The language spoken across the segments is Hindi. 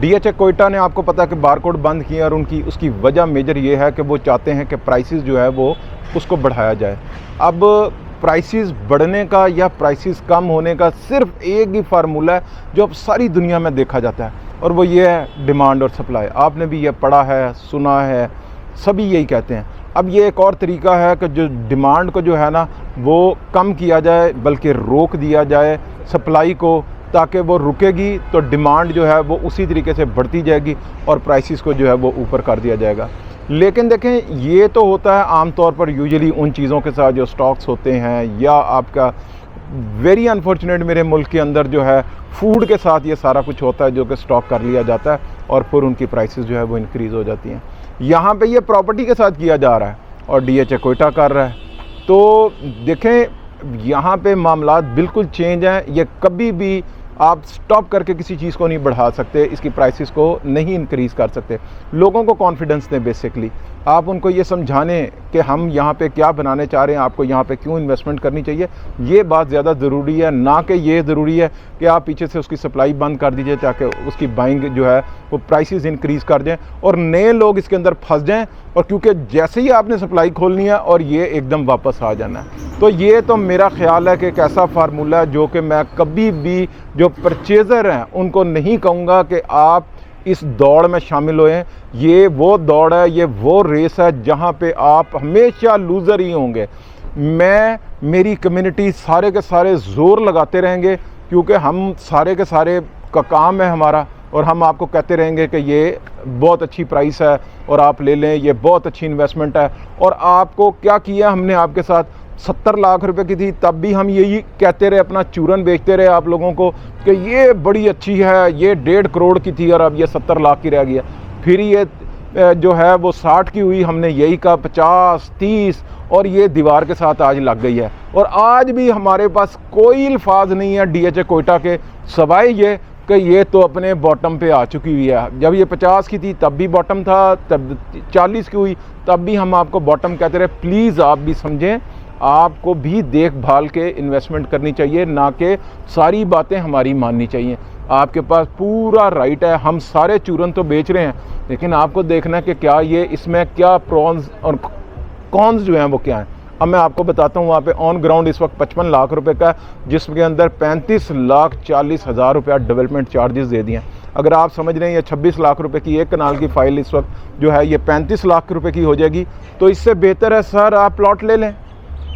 डीएचए कोयटा ने आपको पता है कि बारकोड बंद किए और उसकी वजह मेजर ये है कि वो चाहते हैं कि प्राइसेस जो है वो उसको बढ़ाया जाए। अब प्राइसेस बढ़ने का या प्राइसेस कम होने का सिर्फ एक ही फार्मूला है जो अब सारी दुनिया में देखा जाता है, और वो ये है डिमांड और सप्लाई। आपने भी ये पढ़ा है, सुना है, सभी यही कहते हैं। अब ये एक और तरीका है कि जो डिमांड को जो है ना वो कम किया जाए, बल्कि रोक दिया जाए सप्लाई को, ताकि वो रुकेगी तो डिमांड जो है वो उसी तरीके से बढ़ती जाएगी और प्राइसेस को जो है वो ऊपर कर दिया जाएगा। लेकिन देखें, ये तो होता है आम तौर पर यूजुअली उन चीज़ों के साथ जो स्टॉक्स होते हैं, या आपका वेरी अनफॉर्चुनेट मेरे मुल्क के अंदर जो है फूड के साथ ये सारा कुछ होता है जो कि स्टॉक कर लिया जाता है और फिर उनकी प्राइसेस जो है वो इंक्रीज़ हो जाती हैं। यहाँ पे ये प्रॉपर्टी के साथ किया जा रहा है और डीएचए कोयटा कर रहा है। तो देखें, यहाँ पे मामलात बिल्कुल चेंज हैं। ये कभी भी आप स्टॉप करके किसी चीज़ को नहीं बढ़ा सकते, इसकी प्राइसेस को नहीं इंक्रीज़ कर सकते। लोगों को कॉन्फिडेंस दें, बेसिकली आप उनको ये समझाने कि हम यहाँ पे क्या बनाने चाह रहे हैं, आपको यहाँ पे क्यों इन्वेस्टमेंट करनी चाहिए, ये बात ज़्यादा ज़रूरी है। ना कि ये ज़रूरी है कि आप पीछे से उसकी सप्लाई बंद कर दीजिए ताकि उसकी बाइंग जो है वो प्राइसेस इंक्रीज़ कर दें और नए लोग इसके अंदर फंस जाएँ, और क्योंकि जैसे ही आपने सप्लाई खोलनी है और ये एकदम वापस आ जाना है। तो ये तो मेरा ख्याल है कि एक ऐसा फार्मूला है जो कि मैं कभी भी जो परचेज़र हैं उनको नहीं कहूँगा कि आप इस दौड़ में शामिल हुए। ये वो दौड़ है, ये वो रेस है जहाँ पे आप हमेशा लूज़र ही होंगे। मेरी कम्युनिटी सारे के सारे ज़ोर लगाते रहेंगे, क्योंकि हम सारे के सारे का काम है हमारा, और हम आपको कहते रहेंगे कि ये बहुत अच्छी प्राइस है और आप ले लें, ये बहुत अच्छी इन्वेस्टमेंट है। और आपको क्या किया हमने आपके साथ, 70 लाख रुपए की थी तब भी हम यही कहते रहे, अपना चूरन बेचते रहे आप लोगों को कि ये बड़ी अच्छी है, ये 1.5 करोड़ की थी और अब ये 70 लाख की रह गई है। फिर ये जो है वो 60 की हुई, हमने यही कहा 50, 30, और ये दीवार के साथ आज लग गई है। और आज भी हमारे पास कोई अल्फाज नहीं है डीएचए कोयटा के, सवाए ये कि ये तो अपने बॉटम पे आ चुकी हुई है। जब ये 50 की थी तब भी बॉटम था, तब 40 की हुई तब भी हम आपको बॉटम कहते रहे। प्लीज़ आप भी समझें, आपको भी देखभाल के इन्वेस्टमेंट करनी चाहिए, ना कि सारी बातें हमारी माननी चाहिए। आपके पास पूरा राइट है, हम सारे चूरन तो बेच रहे हैं, लेकिन आपको देखना है कि क्या ये इसमें क्या प्रॉन्स और कॉन्स जो हैं वो क्या हैं। अब मैं आपको बताता हूँ, वहाँ पे ऑन ग्राउंड इस वक्त 55 लाख रुपए का, जिसके अंदर 35,40,000 रुपया डेवलपमेंट चार्जेस दे दिए हैं। अगर आप समझ रहे हैं ये 26 लाख रुपए की एक कनाल की फ़ाइल इस वक्त जो है ये 35 लाख रुपए की हो जाएगी, तो इससे बेहतर है सर आप प्लॉट ले लें।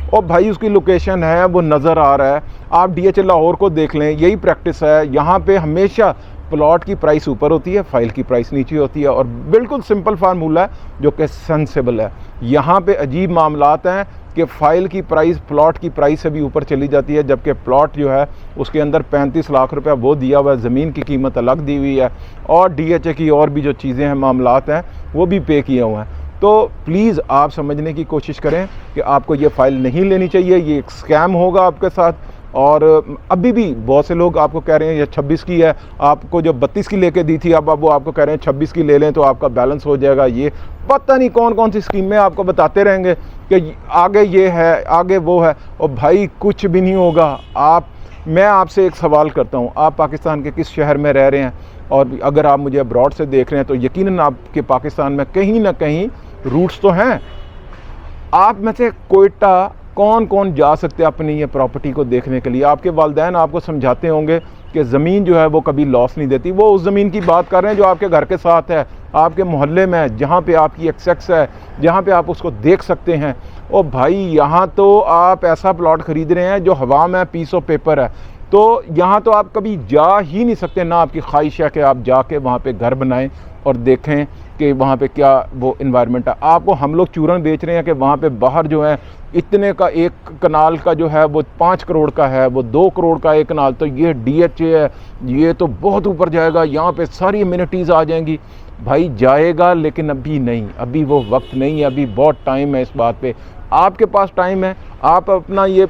और भाई उसकी लोकेशन है, वो नज़र आ रहा है, आप डीएचए लाहौर को देख लें, यही प्रैक्टिस है। यहाँ पे हमेशा प्लॉट की प्राइस ऊपर होती है, फाइल की प्राइस नीचे होती है, और बिल्कुल सिंपल फार्मूला है जो कि सेंसेबल है। यहाँ पे अजीब मामलात हैं कि फ़ाइल की प्राइस प्लॉट की प्राइस से भी ऊपर चली जाती है, जबकि प्लॉट जो है उसके अंदर 35 लाख रुपया वो दिया हुआ है, ज़मीन की कीमत अलग दी हुई है, और डीएचए की और भी जो चीज़ें हैं, मामलात हैं, वो भी पे किए हुए हैं। तो प्लीज़ आप समझने की कोशिश करें कि आपको ये फ़ाइल नहीं लेनी चाहिए, ये एक स्कैम होगा आपके साथ। और अभी भी बहुत से लोग आपको कह रहे हैं ये 26 की है, आपको जो 32 की लेके दी थी अब वो आपको कह रहे हैं 26 की ले लें तो आपका बैलेंस हो जाएगा। ये पता नहीं कौन कौन सी स्कीमें आपको बताते रहेंगे कि आगे ये है, आगे वो है, और भाई कुछ भी नहीं होगा। मैं आपसे एक सवाल करता हूँ, आप पाकिस्तान के किस शहर में रह रहे हैं? और अगर आप मुझे अब्रॉड से देख रहे हैं तो यकीनन आपके पाकिस्तान में कहीं ना कहीं रूट्स तो हैं। आप में से कोयटा कौन कौन जा सकते हैं अपनी ये प्रॉपर्टी को देखने के लिए? आपके वालिदैन आपको समझाते होंगे कि ज़मीन जो है वो कभी लॉस नहीं देती। वो उस ज़मीन की बात कर रहे हैं जो आपके घर के साथ है, आपके मोहल्ले में है, जहाँ पे आपकी एक्सेस है, जहाँ पे आप उसको देख सकते हैं। और भाई यहाँ तो आप ऐसा प्लॉट ख़रीद रहे हैं जो हवा में पीस ऑफ पेपर है, तो यहाँ तो आप कभी जा ही नहीं सकते। ना आपकी ख्वाहिश है कि आप जाके वहाँ पे घर बनाएं और देखें कि वहाँ पे क्या वो इन्वायरमेंट है। आपको हम लोग चूरन बेच रहे हैं कि वहाँ पे बाहर जो है इतने का एक कनाल का जो है वो 5 करोड़ का है, वो 2 करोड़ का एक कनाल, तो ये डीएचए है, ये तो बहुत ऊपर जाएगा, यहाँ पे सारी अम्यूनिटीज़ आ जाएंगी। भाई जाएगा, लेकिन अभी नहीं, अभी वो वक्त नहीं है, अभी बहुत टाइम है इस बात पे। आपके पास टाइम है, आप अपना ये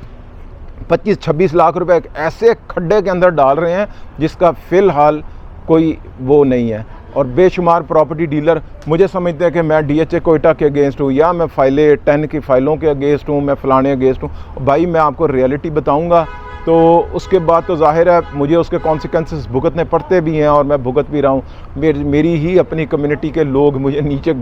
25-26 लाख रुपए एक ऐसे खड्डे के अंदर डाल रहे हैं जिसका फ़िलहाल कोई वो नहीं है। और बेशुमार प्रॉपर्टी डीलर मुझे समझते हैं कि मैं डीएचए कोयटा के अगेंस्ट हूँ, या मैं फाइलें 10 की फ़ाइलों के अगेंस्ट हूँ, मैं फ़लाने अगेंस्ट हूँ। भाई मैं आपको रियलिटी बताऊँगा तो उसके बाद तो ज़ाहिर है मुझे उसके कॉन्सिक्वेंसेस भुगतने पड़ते भी हैं और मैं भुगत भी रहा हूँ। मेरी ही अपनी कम्युनिटी के लोग मुझे नीचे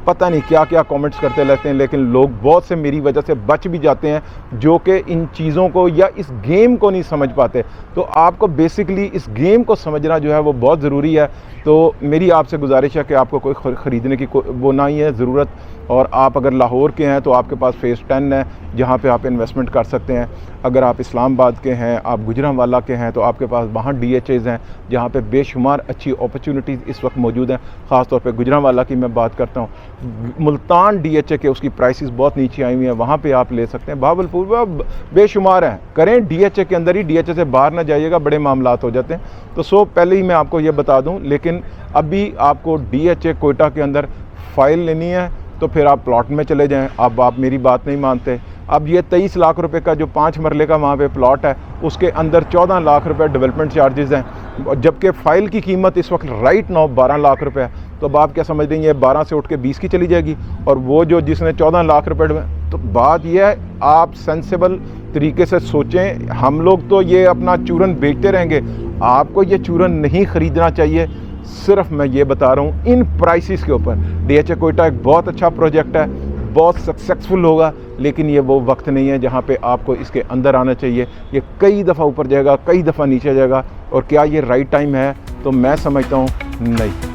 पता नहीं क्या क्या कमेंट्स करते रहते हैं, लेकिन लोग बहुत से मेरी वजह से बच भी जाते हैं जो कि इन चीज़ों को या इस गेम को नहीं समझ पाते। तो आपको बेसिकली इस गेम को समझना जो है वो बहुत ज़रूरी है। तो मेरी आपसे गुजारिश है कि आपको कोई ख़रीदने की वो ना ही है ज़रूरत, और आप अगर लाहौर के हैं तो आपके पास फ़ेज़ 10 है जहाँ पे आप इन्वेस्टमेंट कर सकते हैं। अगर आप इस्लामाबाद के हैं, आप गुजरांवाला के हैं, तो आपके पास वहाँ DHAs हैं जहाँ पे बेशुमार अच्छी अपॉर्चुनिटीज़ इस वक्त मौजूद हैं। ख़ास तौर पे गुजरांवाला की मैं बात करता हूँ। मुल्तान DHA के उसकी प्राइसेस बहुत नीचे आई हुई हैं, वहाँ पे आप ले सकते हैं। बहावलपुर में बेशुमार हैं, करें DHA के अंदर ही, DHA से बाहर ना जाइएगा, बड़े मामलात हो जाते हैं। तो पहले ही मैं आपको ये बता दूँ, लेकिन अभी आपको DHA कोयटा के अंदर फ़ाइल लेनी है तो फिर आप प्लॉट में चले जाएं। अब आप मेरी बात नहीं मानते। अब ये 23 लाख रुपए का जो 5 मरले का वहाँ पे प्लॉट है, उसके अंदर 14 लाख रुपए डेवलपमेंट चार्जेस हैं, जबकि फ़ाइल की कीमत इस वक्त राइट नाउ 12 लाख रुपए है। तो अब आप क्या समझ रही हैं, 12 से उठ के 20 की चली जाएगी, और वो जो जिसने 14 लाख रुपए। तो बात यह है, आप सेंसिबल तरीके से सोचें। हम लोग तो ये अपना चूरन बेचते रहेंगे, आपको ये चूरन नहीं ख़रीदना चाहिए। सिर्फ मैं ये बता रहा हूँ इन प्राइसेस के ऊपर। DHA कोयटा एक बहुत अच्छा प्रोजेक्ट है, बहुत सक्सेसफुल होगा, लेकिन ये वो वक्त नहीं है जहाँ पे आपको इसके अंदर आना चाहिए। ये कई दफ़ा ऊपर जाएगा, कई दफ़ा नीचे जाएगा, और क्या ये राइट टाइम है? तो मैं समझता हूँ नहीं।